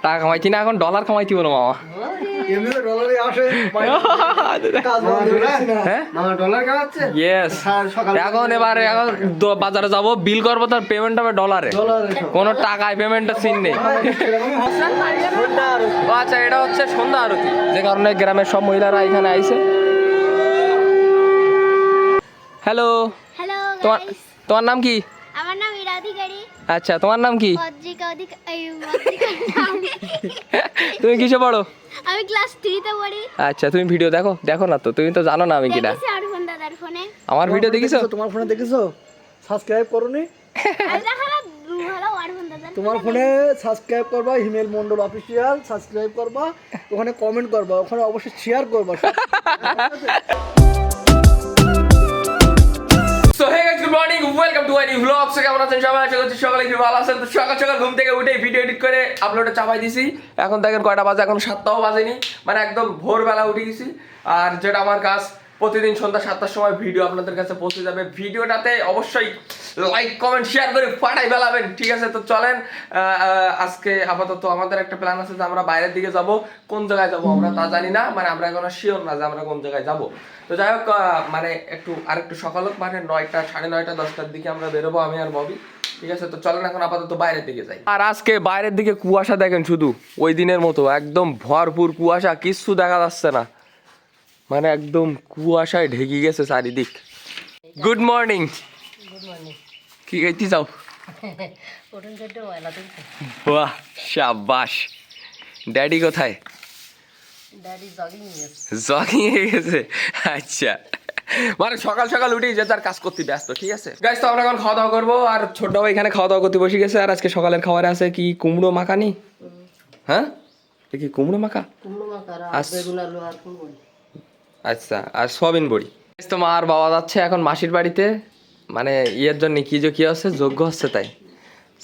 টাকা কামাইছি না, এখন ডলার কামাইছি বলো মামা। Yes. এখন বাজারে যাবো, বিল করবো, তার পেমেন্ট হবে ডলারে, কোনো টাকায় পেমেন্টের সিন নেই। আচ্ছা, এটা হচ্ছে সন্ধ্যা আরতি, যে কারণে গ্রামের সব মহিলারা এখানে আইছে। হ্যালো, হ্যালো তোমার গাইস, তোমার নাম কি? আমার নাম ইরা অধিকারী। আচ্ছা, তোমার নাম কি? পত্রিকা অধিকারী। তুমি কিসে পড়ো? আমি ক্লাস 3 তে পড়ি। আচ্ছা, তুমি ভিডিও দেখো? দেখো না তো, তুমি তো জানো না আমি কিটা। দেখেছি আর ফোন দাদার ফোনে। আমার ভিডিও দেখিছো? তোমার ফোনে দেখেছো? সাবস্ক্রাইব করোনি? আমি দেখালাম ভালো আর ফোন দাদার। তোমার ফোনে সাবস্ক্রাইব করবা, হিমেল মন্ডল অফিসিয়াল সাবস্ক্রাইব করবা, ওখানে কমেন্ট করবা, ওখানে অবশ্যই শেয়ার করবা। So hey guys, good morning, welcome to my new blog. So কেমন আছেন সবাই? আশা করছি সকালে খুব ভালো আছেন। তো সকাল সকাল ঘুম থেকে উঠে ভিডিও এডিট করে আপলোডে চাপাই দিছি। এখন দেখেন কয়টা বাজে, এখন 7টাও বাজেনি, মানে একদম ভোরবেলা উঠে গেছি। আর যেটা আমার কাজ, প্রতিদিন সন্ধ্যা 7টার সময় ভিডিও আপনাদের কাছে পৌঁছে যাবে। ভিডিওটাতে অবশ্যই লাইক কমেন্ট শেয়ার করে ফাটাই ফেলাবেন, ঠিক আছে? তো চলেন, আজকে আপাতত আমাদের একটা প্ল্যান আছে যে আমরা বাইরের দিকে যাব। কোন জায়গায় যাব আমরা তা জানি না, মানে আমরা এখনো শিওর না যে আমরা কোন জায়গায় যাব। তো যাই হোক, মানে আরেকটু সকাল হোক, মানে 9টা, 9:30, 10টার দিকে আমরা বেরোবো, আমি আর ববি, ঠিক আছে? তো চলেন এখন আপাতত বাইরের দিকে যাই। আর আজকে বাইরের দিকে কুয়াশা দেখেন, শুধু ওই দিনের মতো একদম ভরপুর কুয়াশা, কিচ্ছু দেখা যাচ্ছে না, মানে একদম কুয়াশায় ঢেকে গেছে চারিদিক। Good morning. কি খাইতে যাও? বাহ, শাবাশ। ড্যাডি কোথায়? জগিং এ গেছে। আচ্ছা, মানে সকাল সকাল উঠেই যে তার কাজ করতে ব্যস্ত, ঠিক আছে গাইস? তো আমরা এখন খাওয়া দাওয়া করবো, আর ছোট ভাই এখানে খাওয়া দাওয়া করতে বসে গেছে। আর আজকে সকালের খাবারে আছে কি, কুমড়ো মাখানি। হ্যাঁ, কি কুমড়ো মাখা? আচ্ছা, আর সয়াবিন বড়ি। তো মা আর বাবা যাচ্ছে এখন মাসির বাড়িতে, মানে ইয়ের জন্য কি হচ্ছে, যজ্ঞ হচ্ছে, তাই।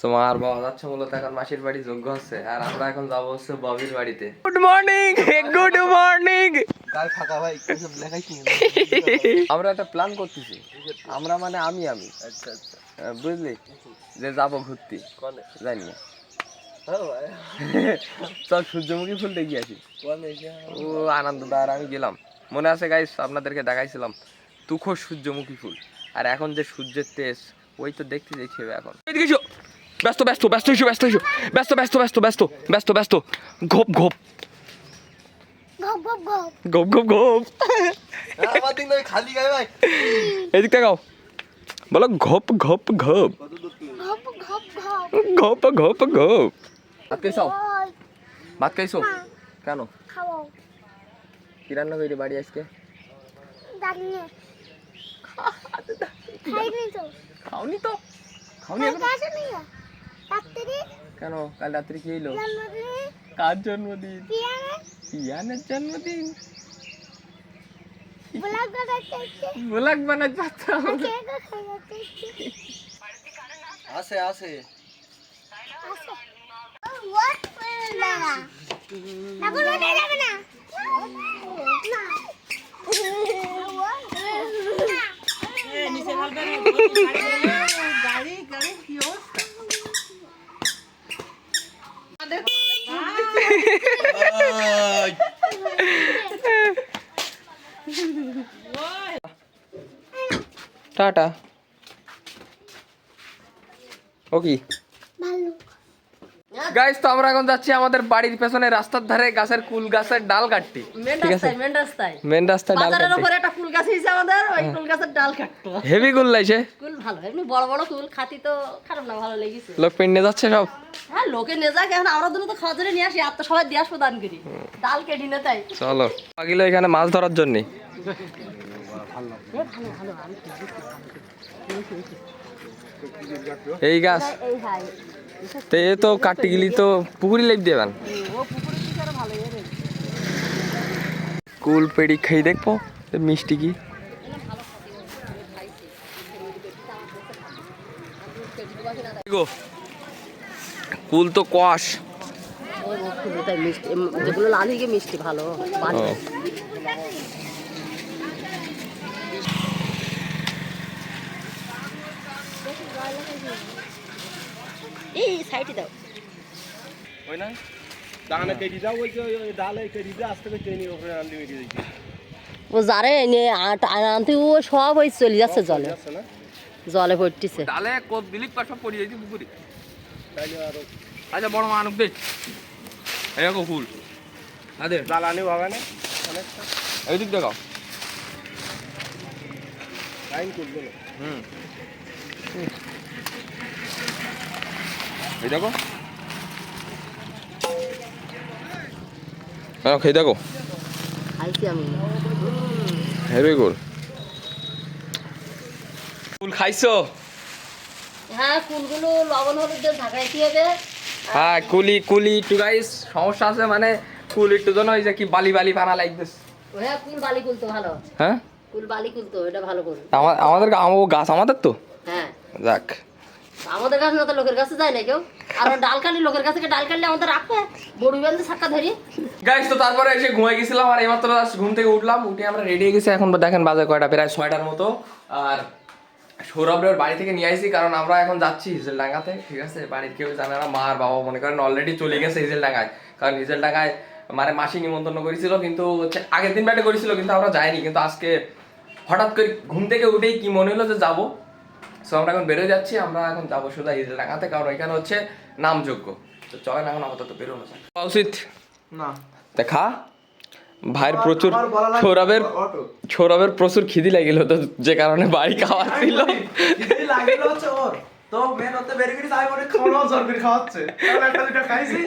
তো মা আর বাবা যাচ্ছে মূলত এখন মাসির বাড়ি, যজ্ঞ হচ্ছে। আর আমরা এখন যাবো হচ্ছে ববির বাড়িতে। Good morning, good morning. কাল ফাঁকা ভাই, কিছু লেখাইছি। আমরা একটা প্ল্যান করতেছি, আমরা মানে আমি আচ্ছা আচ্ছা, বুঝলি, যে যাবো ঘুরতে, জানি না। চল সূর্যমুখী ফুল দেখি আসি। ও আনন্দদা আর আমি গেলাম, মনে আছে গাইস, আপনাদেরকে দেখাইছিলাম তুখোর সূর্যমুখী ফুল। আর এখন যে সূর্যের তেজ, ওই তো দেখতে দেখছি এখন। ব্যস্ত ব্যস্ত ব্যস্ত ইস্যু, ব্যস্ত ইস্যু, ব্যস্ত ব্যস্ত ব্যস্ত ব্যস্ত ব্যস্ত ব্যস্ত, ঘোপ ঘোপ গপ গপ গপ। ঘোপ ঘোপ ঘোপ। খালি গায়ে ভাই, এদিক তাকাও, বলো ঘোপ ঘোপ ঘোপ, গপ গপ গপ। ঘোপ ঘোপ ঘোপ। ভাত খাইছো? ওই, ভাত খাইছো? না, কেন? খাবো। কি রান্না করি বাড়ি আজকে? জানি না। খাইনি তো। খাওনি তো? খাওনি কালকে এখন? আসেনি না? রাত্রি কেন, কাল রাত্রে কি হইলো? জন্মদিনে কার জন্মদিন? পিয়ানে ইয়ানের জন্মদিন। ব্লগ বানাতে এসে ব্লগ বানাতে পারতাম। কেক খাইতে এসে। আসে আসে। আসো। হোয়াট না এখন উঠে যাবে না। না। টাটা। ওকে ভালো। গাইস, তো আমরা এখন যাচ্ছি আমাদের বাড়ির পেছনে রাস্তার ধারে গাছের কুল গাছের ডাল কাটতে, ঠিক আছে? মেন রাস্তায় ডাল বাজারের কাটতে। উপরে একটা কুল গাছ হয়েছে আমাদের, ওই কুল গাছের ডাল কাটতো। হেভি কুল লাইছে, কুল ভালো, এমনি বড় বড় কুল খাতি তো খারাপ না, ভালো লেগেছে। লোক পেন্ডে যাচ্ছে সব। হ্যাঁ, লোকে নিয়ে যাক, এখন আমরা দুটো তো খাওয়ার জন্য নিয়ে আসি, আর তো সবাই দিয়ে আসবো দান করি, ডাল কেটে নে তাই। চলো আগিলো এখানে মাছ ধরার জন্য। এই গাছ এই হাই তে তো কাটতে গেলি তো পুকুরি লেপ দেবেন। ও পুকুরের দিকে আরো ভালো এর কুল পেড়ি খেয়ে দেখবো মিষ্টি কি। গো, কুল তো কষ। তাই মিষ্টি, যেগুলো লাল হয়ে মিষ্টি ভালো ও, এই সাইডে দাও। ওই না দানা কেটে যাও বলছে ওই ডালে কেটে দিয়ে আস্তে করে ট্রেনের উপরে আনলিমিটেড দিচ্ছে ও যারে এনে আনতে ও সব ওই চলে যাচ্ছে জলে যাচ্ছে না জলে পড়তেছে ডালে কোদ দিলিপ পা সব পড়ে যাইছে পুকুরে তাইলে আরো আচ্ছা বড় মানুষ দে এরকম ফুল আদে জ্বালানি বাগানে অনেকটা এই দিক দেখাও লাইন করবে না হুম এই দেখো হ্যাঁ খেয়ে দেখো খাইছি আমি ভেরি গুড ফুল খাইছো হ্যাঁ কুলগুলো লবণ হলুদ দিয়ে ঢাকাইতে হবে হ্যাঁ কুলি কুলি একটু গাইস সমস্যা আছে মানে কুল একটু জন্য ওই যে কি বালি বালি পানা লাগতেছ হ্যাঁ কুল বালি কুলতো ভালো হ্যাঁ কুল বালি কুলতো এটা ভালো করে আমাদের আমও গাছ আমাদের তো হ্যাঁ যাক আমাদের কাছে না তো লোকের কাছে যায় না কেউ আর ডাল কাটলে লোকের কাছে ডাল কাটলে আমাদের রাখবে বড়ি বেঁধে ছাক্কা ধরি গাইস তো তারপরে এসে ঘুমাই গেছিলাম আর এইমাত্র ঘুম থেকে উঠলাম উঠে আমরা রেডি হয়ে গেছি এখন দেখেন বাজে কয়টা প্রায় 6টার মতো আর সৌরভের বাড়ি থেকে নিয়ে আইছি কারণ আমরা এখন যাচ্ছি হিজলডাঙ্গাতে ঠিক আছে বাড়ির কেউ জানে না মা আর বাবা মনে করেন অলরেডি চলে গেছে হিজলডাঙ্গায় কারণ হিজলডাঙ্গায় মানে মাসি নিমন্ত্রণ করেছিল কিন্তু হচ্ছে আগের দিন ব্যাটে করেছিল কিন্তু আমরা যাইনি কিন্তু আজকে হঠাৎ করে ঘুম থেকে উঠেই কি মনে হলো যে যাবো সো আমরা এখন বেরোয় যাচ্ছি আমরা এখন যাবো সোজা হিজলডাঙ্গাতে কারণ ওইখানে হচ্ছে নামযোগ্য তো চলেন এখন আপাতত বেরোনো যায় উচিত না দেখা ভাইয়ের প্রচুর আমার বলা লাগবে সৌরভের প্রচুর খিদি লাগিল তো যে কারণে বাড়ি খাওয়া ছিল এই লাগেল হচ্ছে ওর তো মেন হতে বের করে যাই বলে খাওয়ানো জোর করে খাওয়াচ্ছে তাহলে একটা দুটো খাইছি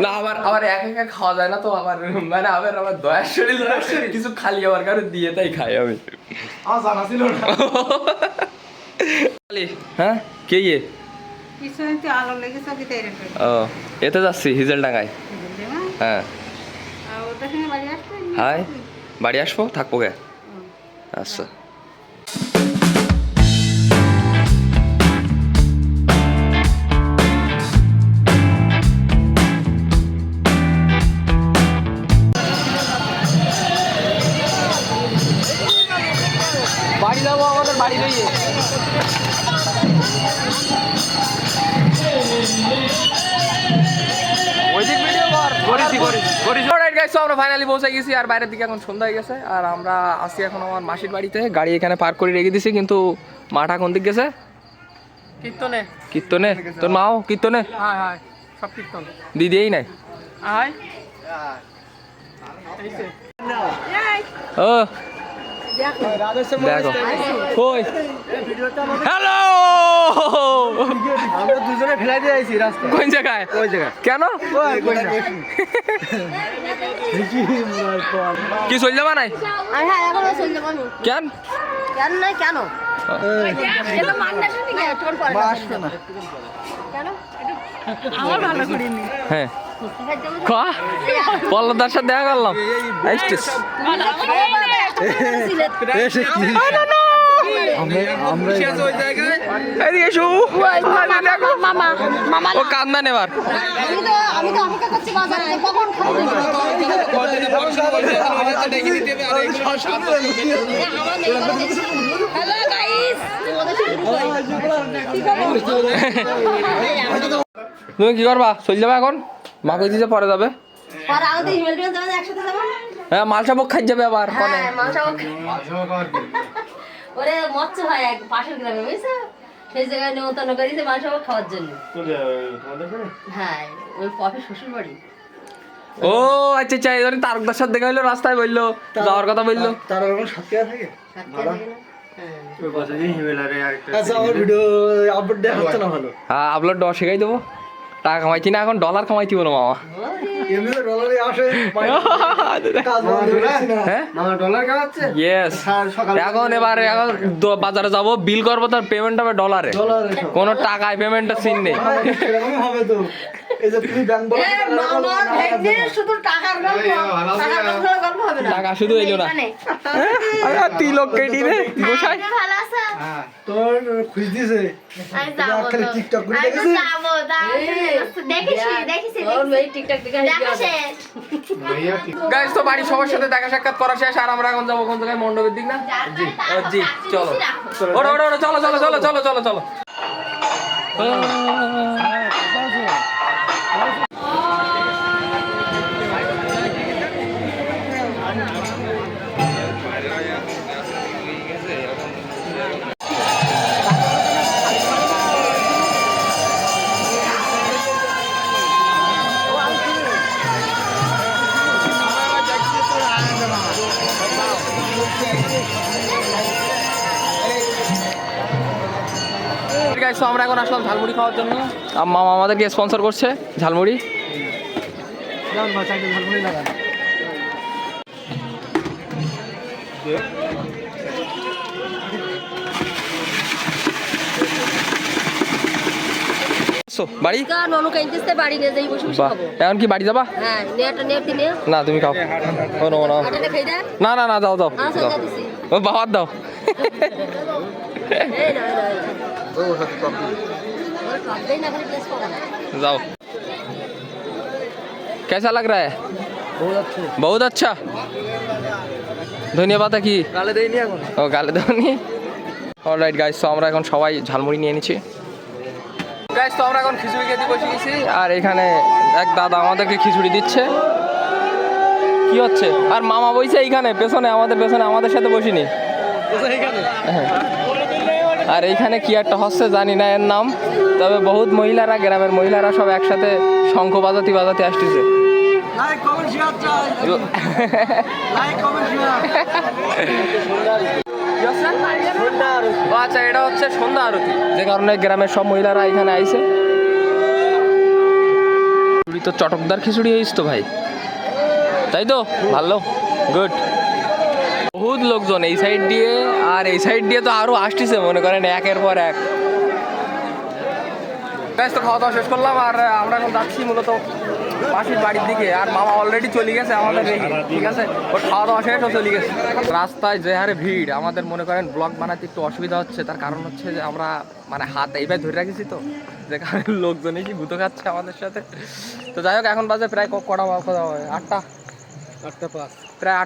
না আবার এক একা খাওয়া যায় না তো আবার মানে আমার দয়ার শরীর কিছু খালি আবার কারো দিয়ে তাই খাই আমি আমার জানা ছিল না হ্যাঁ কে ইয়ে পিছনে তো আলো লেগেছে ওকে তেরে ফেলে ও এতে যাচ্ছি হিজলডাঙ্গায় হ্যাঁ আর ওটার সঙ্গে বাড়ি আসবে হাই বাড়ি আসবো থাকবো গে আচ্ছা বাড়ি যাবো আমাদের বাড়ি রইয়ে আমরা ফাইনালি পৌঁছে গেছি আর বাইরের দিকে এখন সন্ধ্যা হয়ে গেছে আর আমরা আসি এখন আমার মাসির বাড়িতে গাড়ি এখানে পার্ক করে রেখে দিছি কিন্তু মাঠা কোন দিক গেছে কীর্তনে কীর্তনে তোর মাও কীর্তনে হ্যাঁ হ্যাঁ সব কীর্তন দিদি এই নাই আয় ও দেখো কই হ্যালো আমরা দুজনে ফেলাই দিয়ে আইছি রাস্তা কোন জায়গায় ওই জায়গা কেন কি চল যাবা নাই আর হ্যাঁ এখন চলে যাবো আমি কেন কেন নয় কেন এটা মান্না শুনি গে তোর পরে আসবে না কেন আমার ভালো করিনি হ্যাঁ কা পল্লদার সাথে দেখা করলাম আইসটিস এসে কি আমরা এদিকে এসো মামা মামা ও কান্দা নেবার আমি তো অপেক্ষা করছি বাজারে যে কখন খাবো হ্যালো গাইস তুমি কি করবা চলে যাবে এখন মা কই দিতে পরে যাবে আর আমাদের হিমেল টিমেল যাবে একসাথে যাবো হ্যাঁ মালসা বক খাই যাবে আবার কোনে হ্যাঁ মাংস ওরে মৎস্য হয় এক পাশের গ্রামে বুঝছো সেই জায়গায় নিমন্ত্রণ করেছে মাংস খাওয়ার জন্য হ্যাঁ ওই পফে শ্বশুর বাড়ি ও আচ্ছা আচ্ছা এই ধরনের তারকদার সাথে দেখা হইলো রাস্তায় বললো যাওয়ার কথা বললো তার ওরকম সাথে থাকে হ্যাঁ আচ্ছা আমার ভিডিও আপলোড দেওয়া হচ্ছে না ভালো হ্যাঁ আপলোড দেওয়া শেখাই দেবো টাকা কামাইছি না এখন ডলার কামাইছি বলো মামা এমনি ডলারে আসে কাজ বন্ধ করেছি না হ্যাঁ মামা ডলার কামাচ্ছে ইয়েস এখন এবারে এখন বাজারে যাবো বিল করবো তার পেমেন্ট হবে ডলারে ডলারে কোনো টাকায় পেমেন্টের সিন নেই এরকমই হবে তো এই যে তুমি ব্যাংক বলো মামার ভেগনি শুধু টাকার গল্প টাকার গল্প হবে না টাকা শুধু এলো না তিলক কেটি রে গোসাই ভালো আছো তোর খুঁজ দিছে আমি যাবো খালি তো। টিকটক করে আমি তো দেখেছিস? যাবো দেখেছি ওর মেয়ে টিকটক দেখে দেখা শেষ গাইস তো বাড়ি সবার সাথে দেখা সাক্ষাৎ করা শেষ আর আমরা এখন যাবো কোন জায়গায় মণ্ডপের দিক না জি চলো ওটা ওটা ওটা চলো চলো চলো চলো চলো চলো গাইস, তো আমরা এখন আসলাম ঝালমুড়ি খাওয়ার জন্য। মামা আমাদেরকে স্পন্সর করছে ঝালমুড়ি। যান ভাই সাইডে ঝালমুড়ি লাগান। বাড়ি ননু কাইতেছে বাড়ি নিয়ে যাই বসে বসে বাহ, খাবো। এখন কি বাড়ি যাবা? হ্যাঁ নেটা নেটি নে না তুমি খাও। ও নো না আটাটা খাই দা না না না, দাও দাও আচ্ছা দাও। দিছি ও বাহার দাও। এই না না ও সব দেই না খালি প্লেস পাবো না जाओ। कैसा लग रहा है? বহুত আছে। बहुत अच्छा। ধনিয়া পাতা কি গালে দেইনি এখন। ও গালে দাওনি। অলরাইট গাইস, তো আমরা এখন সবাই ঝালমুড়ি নিয়ে নিচ্ছি। গাইস, তো আমরা এখন খিচুড়ি খেতে বসে গেছি আর এখানে এক দাদা আমাদেরকে খিচুড়ি দিচ্ছে। কি হচ্ছে? আর মামা বইছে এইখানে পেছনে, আমাদের সাথে বসিনি। হ্যাঁ। আর এইখানে কি একটা হচ্ছে জানি না এর নাম, তবে বহুত মহিলারা, গ্রামের মহিলারা সব একসাথে শঙ্খ বাজাতে আসতেছে। লাইক কমেন্ট শেয়ার চাই। Like comment share. ও আচ্ছা, এটা হচ্ছে সন্ধ্যা আরতি, যে কারণে গ্রামের সব মহিলারা এখানে আইছে। খিচুড়ি তো চটকদার খিচুড়ি হয়েছে তো ভাই, তাই তো? ভালো, গুড। বহুত লোকজন এই সাইড দিয়ে, আর এই সাইড দিয়ে তো আরো আসতেছে, মনে করেন একের পর এক। ব্যাস, তো খাওয়া দাওয়া শেষ করলাম আর আমরা এখন যাচ্ছি মূলত মাসির বাড়ির দিকে। আর মামা অলরেডি চলে গেছে আমাদের রেখে, ঠিক আছে? ওর খাওয়া দাওয়া শেষ, ও চলে গেছে। রাস্তায় যে হারে ভিড়, আমাদের মনে করেন ব্লগ বানাতে একটু অসুবিধা হচ্ছে। তার কারণ হচ্ছে যে আমরা মানে হাত এইভাবে ধরে রাখেছি তো, যে কারণে লোকজন এসে গুঁতো খাচ্ছে আমাদের সাথে। তো যাই হোক, এখন বাজে প্রায় কটা 8টা 8:05 প্রায়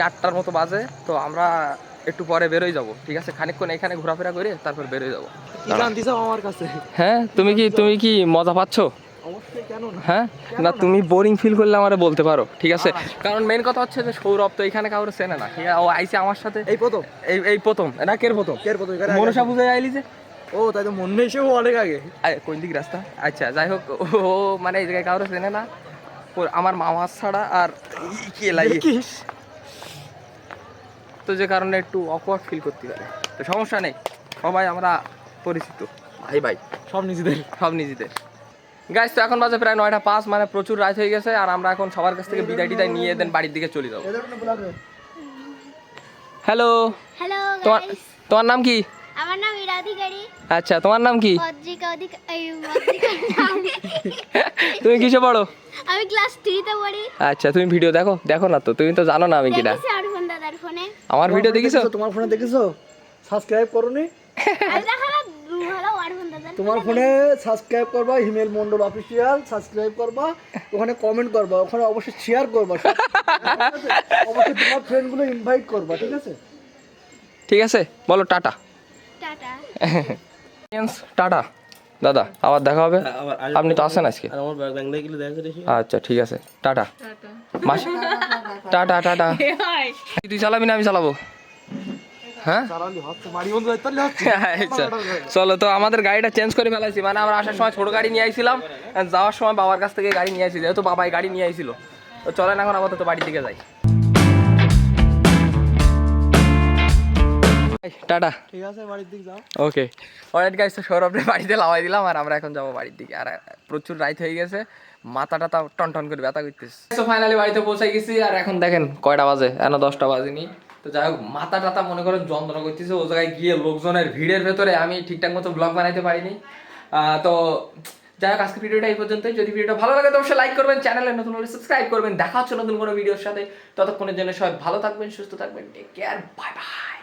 8টার মতো বাজে। তো আমরা একটু পরে বেরোই যাবো, ঠিক আছে? খানিকক্ষণ এখানে ঘোরাফেরা করে তারপর বেরোই যাবো। কি জানতিস আমার কাছে? হ্যাঁ, তুমি কি মজা পাচ্ছ? অবশ্যই, কেন না? হ্যাঁ না, তুমি বোরিং ফিল করলে আমারে বলতে পারো, ঠিক আছে? কারণ মেন কথা হচ্ছে যে সৌরভ তো এখানে কাউরে চেনে না, ঠিক আছে? ও আইছে আমার সাথে এই প্রথম এই প্রথম না, কের প্রথম এখানে মনসা পুজো আইলি যে। ও তাই তো মনে নেই, সেও অনেক আগে। কোন দিক রাস্তা? আচ্ছা, যাই হোক, ও মানে এই জায়গায় কাউরে চেনে না আমার মামা ছাড়া। আর কে লাগে, তো যে কারণে একটু অকওয়ার্ড ফিল করতে পারে। তো সমস্যা নেই, সবাই আমরা পরিচিত, ভাই সব নিজেদের। গাইস, তো এখন বাজে প্রায় 9:05, মানে প্রচুর রাত হয়ে গেছে। আর আমরা এখন সবার কাছ থেকে বিদায় নিয়ে দেন বাড়ির দিকে চলে যাবো। হ্যালো, হ্যালো তোমার গাইস, তোমার নাম কি? আমার নাম ইরাধিকারী। আচ্ছা, তোমার নাম কি? অদ্রিকা তুমি কিসে পড়ো? আমি ক্লাস 3 তে পড়ি। আচ্ছা, তুমি ভিডিও দেখো না তো? তুমি তো জানো না আমি কিনা। দেখেছি আরফান দাদার ফোনে। আমার ভিডিও দেখিছো? তোমার ফোনে দেখেছো? সাবস্ক্রাইব করোনি? আমি দেখালাম ভালো আরফান দাদার। তোমার ফোনে সাবস্ক্রাইব করবা, হিমেল মন্ডল অফিসিয়াল সাবস্ক্রাইব করবা, ওখানে কমেন্ট করবা, ওখানে অবশ্যই শেয়ার করবা, অবশ্যই তোমার ফ্রেন্ডগুলো ইনভাইট করবা, ঠিক আছে? ঠিক আছে, বলো টাটা। টাটা। টাটা দাদা, আবার দেখা হবে। আপনি তো আসেন আজকে? আমার ব্যাংলায় গেলে দেখা দেখি। আচ্ছা, ঠিক আছে, টাটা মাসি, টাটা। তুই চালাবি না আমি চালাবো? হ্যাঁ আচ্ছা, চলো। তো আমাদের গাড়িটা চেঞ্জ করে ফেলাইছি, মানে আমরা আসার সময় ছোট গাড়ি নিয়ে আইছিলাম, যাওয়ার সময় বাবার কাছ থেকে গাড়ি নিয়ে আইছি, যেহেতু বাবাই গাড়ি নিয়ে আইছিল। তো চলেন এখন আপাতত বাড়ির দিকে যাই। টাটা, ঠিক আছে, বাড়ির দিকে যাও। ওকে। অলরাইট গাইস, তো সৌরভের বাড়িতে লাগাই দিলাম আর আমরা এখন যাবো বাড়ির দিকে। আর প্রচুর রাত হয়ে গেছে, মাথা টাথা টন করে ব্যথা করতেছে। তো ফাইনালি বাড়িতে পৌঁছে গেছি আর এখন দেখেন কয়টা বাজে, এখনো 10টা বাজেনি। তো যাই হোক, মাথা টাথা মনে করেন যন্ত্রণা করতেছে। ও জায়গায় গিয়ে লোকজনের ভিড়ের ভেতরে আমি ঠিকঠাক মতো ব্লগ বানাইতে পারিনি। তো যাই হোক, আজকে ভিডিওটা এই পর্যন্তই। যদি ভিডিওটা ভালো লাগে তো অবশ্যই লাইক করবেন, চ্যানেলে নতুন হলে সাবস্ক্রাইব করবেন। দেখা হচ্ছে নতুন কোনো ভিডিওর সাথে। ততক্ষণের জন্য সবাই ভালো থাকবেন, সুস্থ থাকবেন। Take care, bye by.